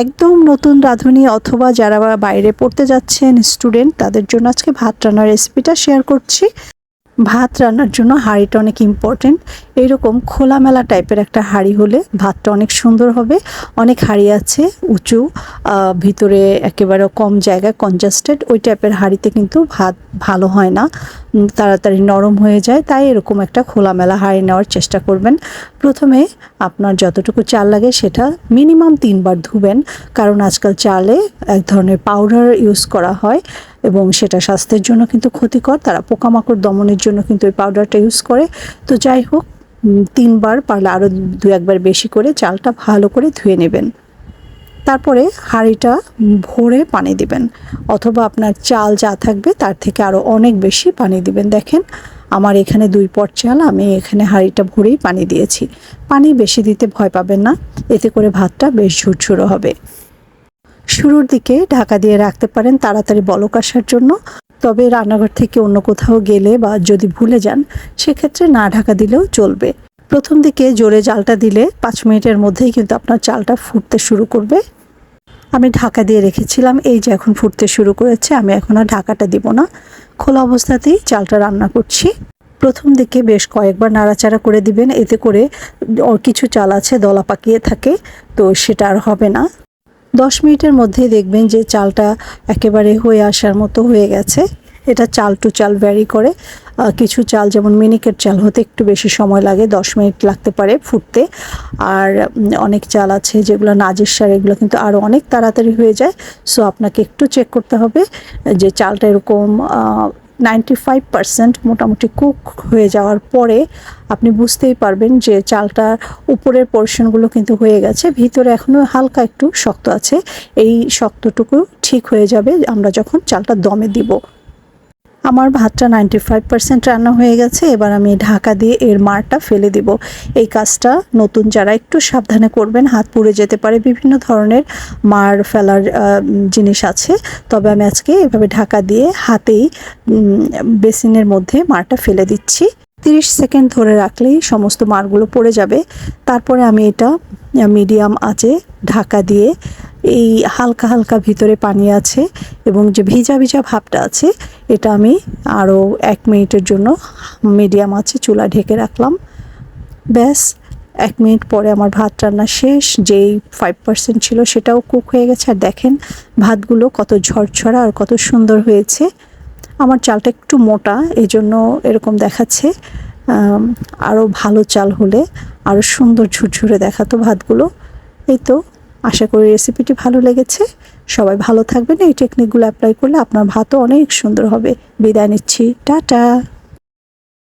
একদম নতুন রাঁধুনি অথবা যারা বাইরে পড়তে যাচ্ছেন স্টুডেন্ট, তাদের জন্য আজকে ভাত রান্নার রেসিপিটা শেয়ার করছি। ভাত রান্নার জন্য হাঁড়িটা অনেক ইম্পর্টেন্ট। এইরকম খোলামেলা টাইপের একটা হাঁড়ি হলে ভাতটা অনেক সুন্দর হবে। অনেক হাঁড়ি আছে উঁচু, ভিতরে একেবারে কম জায়গায় কনজাস্টেড, ওই টাইপের হাঁড়িতে কিন্তু ভাত ভালো হয় না, তাড়াতাড়ি নরম হয়ে যায়। তাই এরকম একটা খোলামেলা হাঁড়ি নেওয়ার চেষ্টা করবেন। প্রথমে আপনার যতটুকু চাল লাগে সেটা মিনিমাম 3 বার ধুবেন, কারণ আজকাল চালে এক ধরনের পাউডার ইউজ করা হয় এবং সেটা স্বাস্থ্যের জন্য কিন্তু ক্ষতিকর। তারা পোকামাকড় দমনের জন্য কিন্তু ওই পাউডারটা ইউজ করে। তো যাই হোক, 3 বার, পারলে আরও 2-1 বার বেশি করে চালটা ভালো করে ধুয়ে নেবেন। তারপরে হাঁড়িটা ভরে পানি দিবেন, অথবা আপনার চাল যা থাকবে তার থেকে আরও অনেক বেশি পানি দিবেন। দেখেন আমার এখানে 2 পট চাল, আমি এখানে হাঁড়িটা ভরেই পানি দিয়েছি। পানি বেশি দিতে ভয় পাবেন না, এতে করে ভাতটা বেশ ঝুরঝুরো হবে। শুরুর দিকে ঢাকা দিয়ে রাখতে পারেন তাড়াতাড়ি বলক আসার জন্য। তবে রান্নাঘর থেকে অন্য কোথাও গেলে বা যদি ভুলে যান, সেক্ষেত্রে না ঢাকা দিলেও চলবে। প্রথম দিকে জোরে জালটা দিলে 5 মিনিটের মধ্যেই কিন্তু আপনার চালটা ফুটতে শুরু করবে। আমি ঢাকা দিয়ে রেখেছিলাম, এই যে এখন ফুটতে শুরু করেছে। আমি এখন আর ঢাকাটা দিব না, খোলা অবস্থাতেই চালটা রান্না করছি। প্রথম দিকে বেশ কয়েকবার নাড়াচাড়া করে দিবেন, এতে করে কিছু চাল আছে দলা পাকিয়ে থাকে, তো সেটা আর হবে না। 10 মিনিটের মধ্যেই দেখবেন যে চালটা একেবারে হয়ে আসার মতো হয়ে গেছে। এটা চাল টু চাল ভ্যারি করে। কিছু চাল যেমন মিনিকেট চাল হতে একটু বেশি সময় লাগে, 10 মিনিট লাগতে পারে ফুটতে। আর অনেক চাল আছে যেগুলো নাজের সার, এগুলো কিন্তু আরও অনেক তাড়াতাড়ি হয়ে যায়। সো আপনাকে একটু চেক করতে হবে যে চালটা এরকম 95% মোটামুটি কুক হয়ে যাওয়ার পরে আপনি বুঝতেই পারবেন যে চালটার উপরের পোর্শনগুলো কিন্তু হয়ে গেছে, ভিতরে এখনও হালকা একটু শক্ত আছে। এই শক্তটুকু ঠিক হয়ে যাবে আমরা যখন চালটা দমে দিব। আমার ভাতটা 95% রান্না হয়ে গেছে। এবার আমি ঢাকা দিয়ে এর মারটা ফেলে দিব। এই কাজটা নতুন যারা একটু সাবধানে করবেন, হাত পুড়ে যেতে পারে। বিভিন্ন ধরনের মার ফেলার জিনিস আছে, তবে আমি আজকে এভাবে ঢাকা দিয়ে হাতেই বেসিনের মধ্যে মারটা ফেলে দিচ্ছি। 30 সেকেন্ড ধরে রাখলেই সমস্ত মারগুলো পড়ে যাবে। তারপরে আমি এটা মিডিয়াম আঁচে ঢাকা দিয়ে, এই হালকা হালকা ভিতরে পানি আছে এবং যে ভিজা ভিজা ভাবটা আছে, এটা আমি আরও 1 মিনিটের জন্য মিডিয়াম আঁচে চুলা ঢেকে রাখলাম। ব্যাস 1 মিনিট পরে আমার ভাত রান্না শেষ। যেই 5% ছিল সেটাও কুক হয়ে গেছে। আর দেখেন ভাতগুলো কত ঝরঝরা আর কত সুন্দর হয়েছে। আমার চালটা একটু মোটা, এই জন্য এরকম দেখাচ্ছে। আরও ভালো চাল হলে আরও সুন্দর ঝুরঝুরে দেখাতো ভাতগুলো। এই তো, আশা করি রেসিপিটি ভালো লেগেছে। সবাই ভালো থাকবেন। এই টেকনিকগুলো অ্যাপ্লাই করলে আপনার ভাতও অনেক সুন্দর হবে। বিদায় নিচ্ছি, টাটা।